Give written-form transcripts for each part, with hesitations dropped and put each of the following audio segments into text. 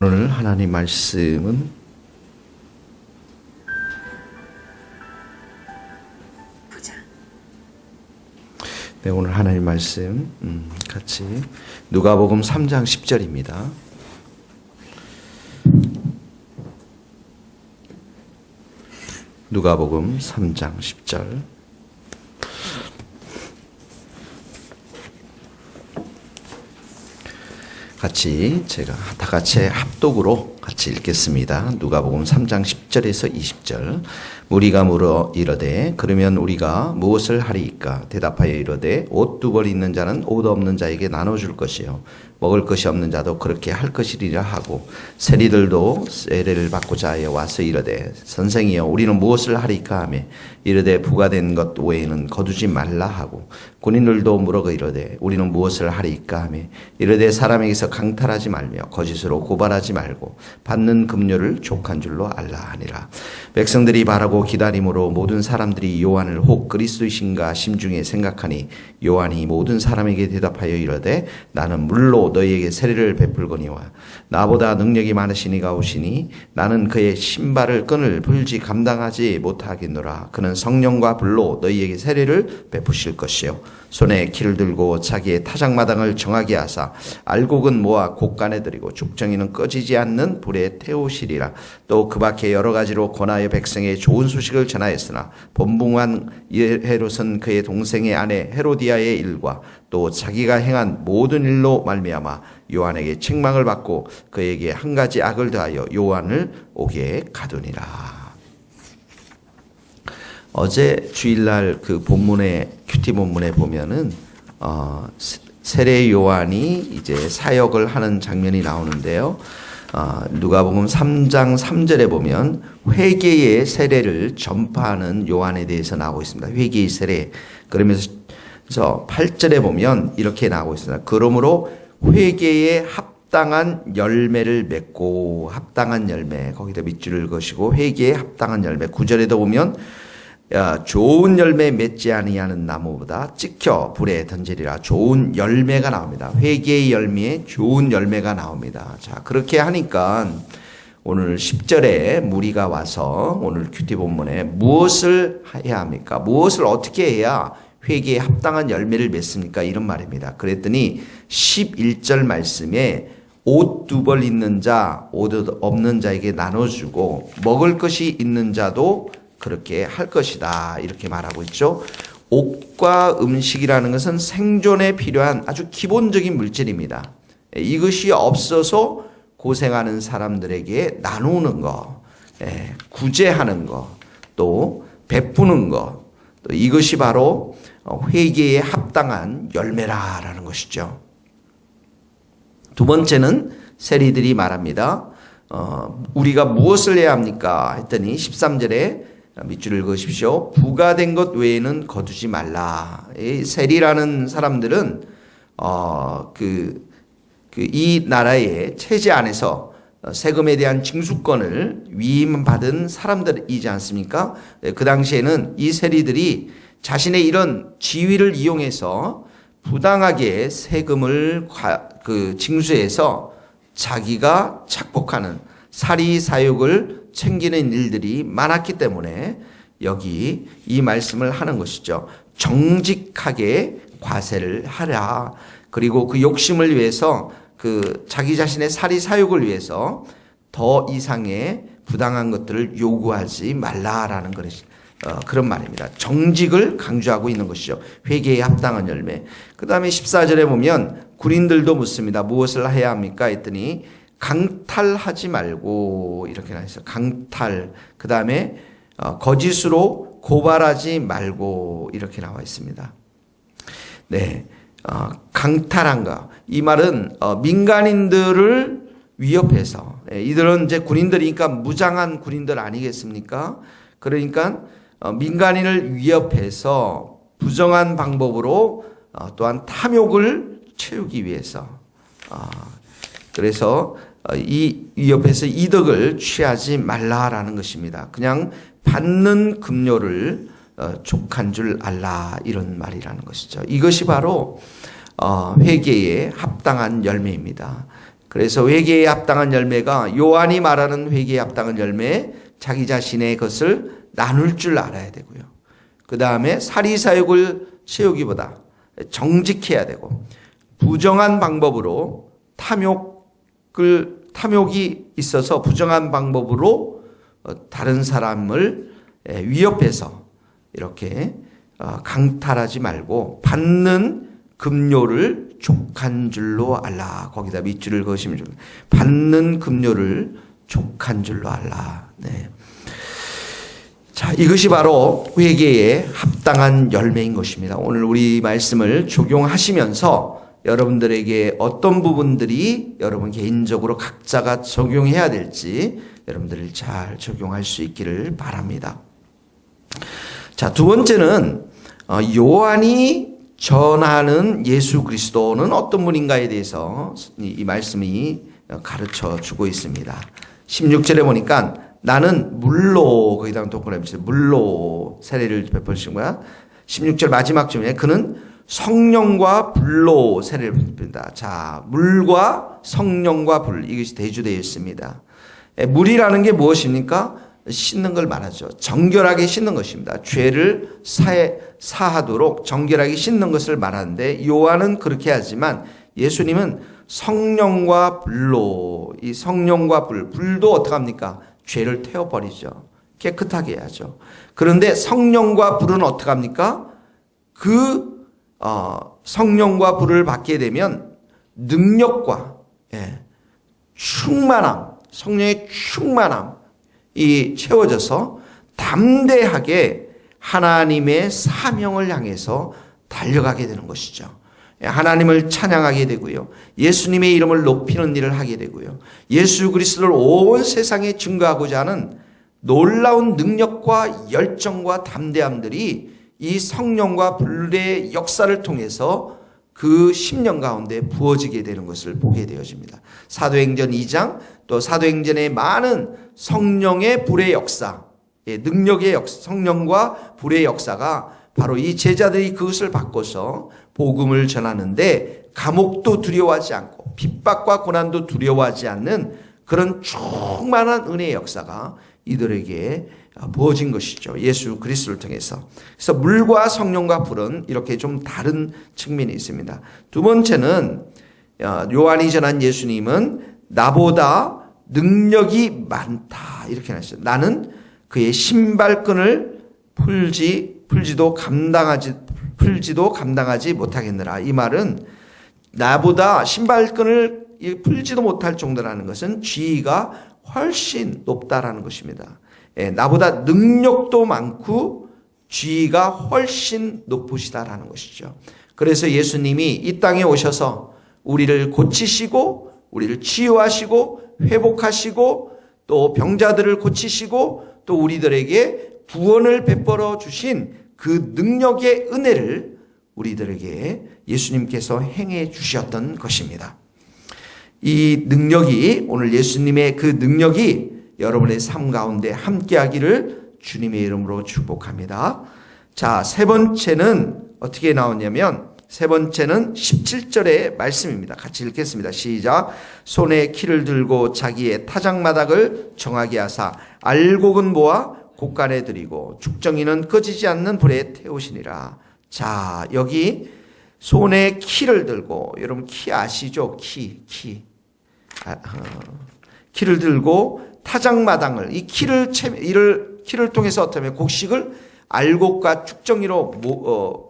오늘 하나님 말씀은 오늘 하나님 말씀 같이 누가복음 3장 10절입니다. 누가복음 3장 10절. 제가 다 같이 합독으로 같이 읽겠습니다. 누가복음 3장 10절에서 20절. 무리가 물어 이르되 그러면 우리가 무엇을 하리이까? 대답하여 이르되 옷 두 벌 있는 자는 옷 없는 자에게 나눠줄 것이요 먹을 것이 없는 자도 그렇게 할 것이리라 하고, 세리들도 세례를 받고자 하여 와서 이르되 선생이여 우리는 무엇을 하리까 하며 이르되 부과된 것 외에는 거두지 말라 하고, 군인들도 물어 이르되 우리는 무엇을 하리까 하며 이르되 사람에게서 강탈하지 말며 거짓으로 고발하지 말고 받는 급료를 족한 줄로 알라 하니라. 백성들이 바라고 기다림으로 모든 사람들이 요한을 혹 그리스도이신가 심중에 생각하니, 요한이 모든 사람에게 대답하여 이르되 나는 물로 너희에게 세례를 베풀거니와 나보다 능력이 많으신 이가 오시니 나는 그의 신발을 끈을 풀지 감당하지 못하겠노라. 그는 성령과 불로 너희에게 세례를 베푸실 것이요 손에 키를 들고 자기의 타작마당을 정하게 하사 알곡은 모아 곡간에 들이고 죽정이는 꺼지지 않는 불에 태우시리라. 또 그 밖에 여러 가지로 권하여 백성에 좋은 소식을 전하였으나 본붕한 헤롯은 그의 동생의 아내 헤로디아의 일과 또 자기가 행한 모든 일로 말미암아 요한에게 책망을 받고 그에게 한 가지 악을 더하여 요한을 옥에 가두니라. 어제 주일날 그 본문에 큐티 본문에 보면은 세례 요한이 이제 사역을 하는 장면이 나오는데요. 누가복음 3장 3절에 보면 회개의 세례를 전파하는 요한에 대해서 나오고 있습니다. 회개의 세례. 그러면서 8절에 보면 이렇게 나오고 있습니다. 그러므로 회개에 합당한 열매를 맺고, 합당한 열매, 거기다 밑줄을 그으시고 회개에 합당한 열매. 9절에도 보면 좋은 열매 맺지 아니하는 나무보다 찍혀 불에 던지리라. 좋은 열매가 나옵니다. 회개의 열매에 좋은 열매가 나옵니다. 자, 그렇게 하니까 오늘 10절에 무리가 와서 오늘 큐티 본문에 무엇을 해야 합니까? 무엇을 어떻게 해야 회개에 합당한 열매를 맺습니까? 이런 말입니다. 그랬더니 11절 말씀에 옷 두 벌 있는 자, 옷 없는 자에게 나눠주고 먹을 것이 있는 자도 그렇게 할 것이다. 이렇게 말하고 있죠. 옷과 음식이라는 것은 생존에 필요한 아주 기본적인 물질입니다. 이것이 없어서 고생하는 사람들에게 나누는 거, 구제하는 거, 또 베푸는 거, 또 이것이 바로 회개에 합당한 열매라라는 것이죠. 두 번째는 세리들이 말합니다. 우리가 무엇을 해야 합니까? 했더니 13절에 밑줄을 그으십시오. 부과된 것 외에는 거두지 말라. 이 세리라는 사람들은 이 나라의 체제 안에서 세금에 대한 징수권을 위임받은 사람들이지 않습니까? 그 당시에는 이 세리들이 자신의 이런 지위를 이용해서 부당하게 세금을 징수해서 자기가 착복하는 사리사욕을 챙기는 일들이 많았기 때문에 여기 이 말씀을 하는 것이죠. 정직하게 과세를 하라. 그리고 그 욕심을 위해서 자기 자신의 사리사욕을 위해서 더 이상의 부당한 것들을 요구하지 말라라는 그런 말입니다. 정직을 강조하고 있는 것이죠. 회개에 합당한 열매. 그 다음에 14절에 보면 군인들도 묻습니다. 무엇을 해야 합니까? 했더니 강탈하지 말고, 이렇게 나와 있어요. 강탈. 그 다음에 거짓으로 고발하지 말고, 이렇게 나와 있습니다. 네, 강탈한 거. 이 말은 민간인들을 위협해서, 이들은 이제 군인들이니까 무장한 군인들 아니겠습니까? 그러니까 민간인을 위협해서 부정한 방법으로 또한 탐욕을 채우기 위해서, 그래서 이 위협에서 이득을 취하지 말라라는 것입니다. 그냥 받는 급료를 족한 줄 알라, 이런 말이라는 것이죠. 이것이 바로 회개에 합당한 열매입니다. 그래서 회개에 합당한 열매가 요한이 말하는 회개에 합당한 열매, 자기 자신의 것을 나눌 줄 알아야 되고요. 그 다음에 사리사욕을 채우기보다 정직해야 되고, 부정한 방법으로 탐욕이 있어서 부정한 방법으로 다른 사람을 위협해서 이렇게 강탈하지 말고 받는 급료를 족한 줄로 알라. 거기다 밑줄을 그으시면 좋습니다. 받는 급료를 족한 줄로 알라. 네. 자, 이것이 바로 회개에 합당한 열매인 것입니다. 오늘 우리 말씀을 적용하시면서 여러분들에게 어떤 부분들이 여러분 개인적으로 각자가 적용해야 될지 여러분들을 잘 적용할 수 있기를 바랍니다. 자, 두 번째는 요한이 전하는 예수 그리스도는 어떤 분인가에 대해서 이 말씀이 가르쳐 주고 있습니다. 16절에 보니까 나는 물로, 거기다가 동그라미 치세요. 물로 세례를 베푸신 거야. 16절 마지막 쯤에 그는 성령과 불로 세례를 베풉니다. 자, 물과 성령과 불, 이것이 대주되어 있습니다. 물이라는 게 무엇입니까? 씻는 걸 말하죠. 정결하게 씻는 것입니다. 죄를 사하도록 정결하게 씻는 것을 말하는데, 요한은 그렇게 하지만 예수님은 성령과 불로, 이 성령과 불도 어떻게 합니까? 죄를 태워버리죠. 깨끗하게 해야죠. 그런데 성령과 불은 어떻게 합니까? 성령과 불을 받게 되면 능력과 충만함, 성령의 충만함이 채워져서 담대하게 하나님의 사명을 향해서 달려가게 되는 것이죠. 하나님을 찬양하게 되고요. 예수님의 이름을 높이는 일을 하게 되고요. 예수 그리스도를 온 세상에 증거하고자 하는 놀라운 능력과 열정과 담대함들이 이 성령과 불의 역사를 통해서 그 10년 가운데 부어지게 되는 것을 보게 되어집니다. 사도행전 2장, 또 사도행전의 많은 성령의 불의 역사, 능력의 역사, 성령과 불의 역사가 바로 이 제자들이 그것을 받고서 복음을 전하는데 감옥도 두려워하지 않고 핍박과 고난도 두려워하지 않는 그런 충만한 은혜의 역사가 이들에게 부어진 것이죠. 예수 그리스도를 통해서. 그래서 물과 성령과 불은 이렇게 좀 다른 측면이 있습니다. 두 번째는 요한이 전한 예수님은 나보다 능력이 많다 이렇게 하셨어요. 나는 그의 신발끈을 풀지도 감당하지 못하겠느라. 이 말은 나보다 신발끈을 풀지도 못할 정도라는 것은 지위가 훨씬 높다라는 것입니다. 나보다 능력도 많고 지위가 훨씬 높으시다라는 것이죠. 그래서 예수님이 이 땅에 오셔서 우리를 고치시고 우리를 치유하시고 회복하시고 또 병자들을 고치시고 또 우리들에게 구원을 베풀어 주신 그 능력의 은혜를 우리들에게 예수님께서 행해 주셨던 것입니다. 이 능력이, 오늘 예수님의 그 능력이 여러분의 삶 가운데 함께하기를 주님의 이름으로 축복합니다. 자, 세 번째는 어떻게 나오냐면, 세 번째는 17절의 말씀입니다. 같이 읽겠습니다. 시작. 손에 키를 들고 자기의 타작마당을 정하게 하사 알곡은 모아 곳간에 들이고 죽정이는 꺼지지 않는 불에 태우시니라. 자, 여기 손에 키를 들고, 여러분 키 아시죠? 키를 들고 타작마당을, 이 키를 통해서 어떻게 하면 곡식을 알곡과 죽정이로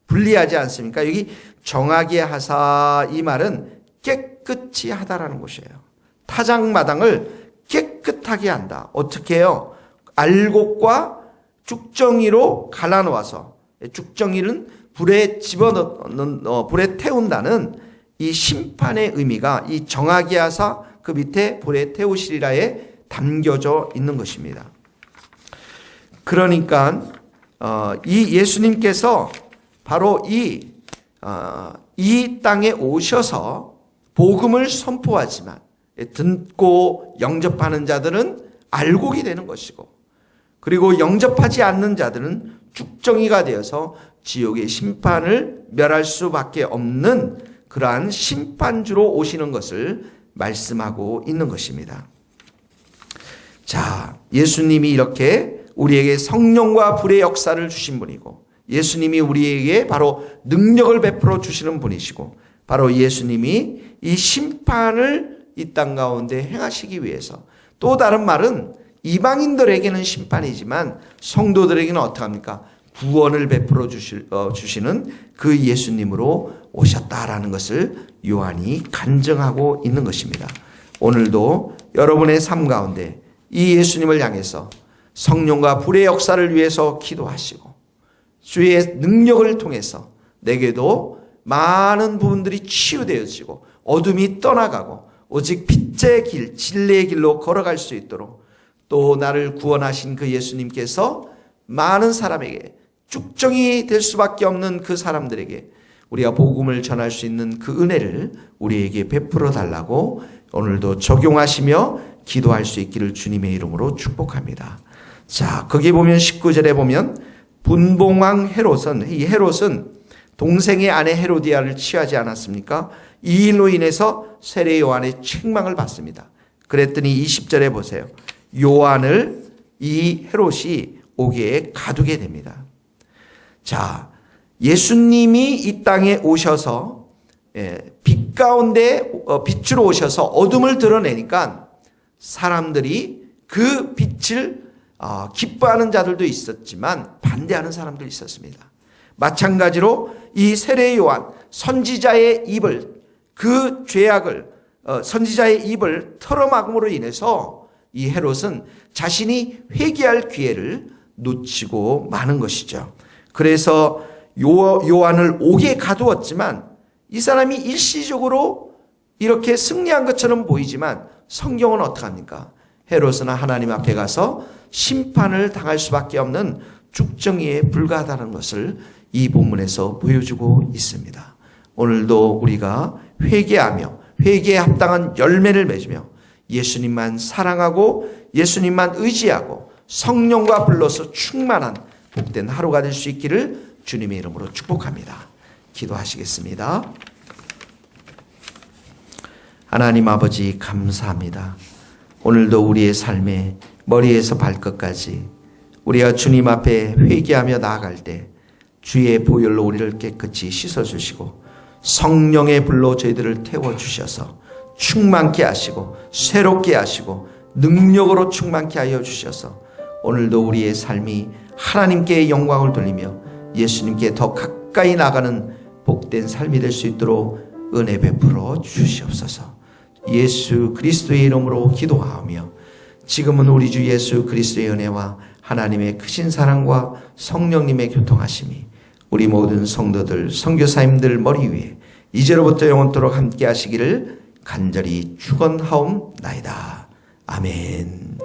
분리하지 않습니까? 여기 정하게 하사, 이 말은 깨끗이 하다라는 것이에요. 타작마당을 깨끗하게 한다. 어떻게 해요? 알곡과 죽정이로 갈라놓아서, 죽정이는 불에 불에 태운다는 이 심판의 의미가 이 정하게 하사 그 밑에 불에 태우시리라에 담겨져 있는 것입니다. 그러니까 이 예수님께서 바로 이 땅에 오셔서 복음을 선포하지만 듣고 영접하는 자들은 알곡이 되는 것이고, 그리고 영접하지 않는 자들은 죽정이가 되어서 지옥의 심판을 멸할 수밖에 없는 그러한 심판주로 오시는 것을 말씀하고 있는 것입니다. 자, 예수님이 이렇게 우리에게 성령과 불의 역사를 주신 분이고, 예수님이 우리에게 바로 능력을 베풀어 주시는 분이시고, 바로 예수님이 이 심판을 이 땅 가운데 행하시기 위해서, 또 다른 말은 이방인들에게는 심판이지만 성도들에게는 어떡합니까? 구원을 베풀어 주시는 그 예수님으로 오셨다라는 것을 요한이 간증하고 있는 것입니다. 오늘도 여러분의 삶 가운데 이 예수님을 향해서 성령과 불의 역사를 위해서 기도하시고, 주의 능력을 통해서 내게도 많은 부분들이 치유되어지고 어둠이 떠나가고 오직 빛의 길, 진리의 길로 걸어갈 수 있도록, 또 나를 구원하신 그 예수님께서 많은 사람에게 쭉정이 될 수밖에 없는 그 사람들에게 우리가 복음을 전할 수 있는 그 은혜를 우리에게 베풀어 달라고 오늘도 적용하시며 기도할 수 있기를 주님의 이름으로 축복합니다. 자, 거기 보면 19절에 보면 분봉왕 헤롯은, 이 헤롯은 동생의 아내 헤로디아를 취하지 않았습니까? 이 일로 인해서 세례 요한의 책망을 받습니다. 그랬더니 20절에 보세요. 요한을 이 헤롯이 옥에 가두게 됩니다. 자, 예수님이 이 땅에 오셔서 빛 가운데 빛으로 오셔서 어둠을 드러내니까 사람들이 그 빛을 기뻐하는 자들도 있었지만 반대하는 사람도 있었습니다. 마찬가지로 이 세례 요한 선지자의 입을, 그 죄악을 선지자의 입을 털어막음으로 인해서 이 헤롯은 자신이 회개할 기회를 놓치고 마는 것이죠. 그래서 요한을 옥에 가두었지만 이 사람이 일시적으로 이렇게 승리한 것처럼 보이지만 성경은 어떡합니까? 헤롯은 하나님 앞에 가서 심판을 당할 수밖에 없는 죽정이에 불과하다는 것을 이 본문에서 보여주고 있습니다. 오늘도 우리가 회개하며 회개에 합당한 열매를 맺으며 예수님만 사랑하고 예수님만 의지하고 성령과 불로서 충만한 복된 하루가 될 수 있기를 주님의 이름으로 축복합니다. 기도하시겠습니다. 하나님 아버지 감사합니다. 오늘도 우리의 삶에 머리에서 발끝까지 우리가 주님 앞에 회개하며 나아갈 때 주의 보혈로 우리를 깨끗이 씻어주시고 성령의 불로 저희들을 태워주셔서 충만케 하시고 새롭게 하시고 능력으로 충만케 하여 주셔서 오늘도 우리의 삶이 하나님께 영광을 돌리며 예수님께 더 가까이 나가는 복된 삶이 될 수 있도록 은혜 베풀어 주시옵소서. 예수 그리스도의 이름으로 기도하며 지금은 우리 주 예수 그리스도의 은혜와 하나님의 크신 사랑과 성령님의 교통하심이 우리 모든 성도들, 선교사님들 머리 위에 이제로부터 영원토록 함께 하시기를 간절히 축원하옵나이다. 아멘.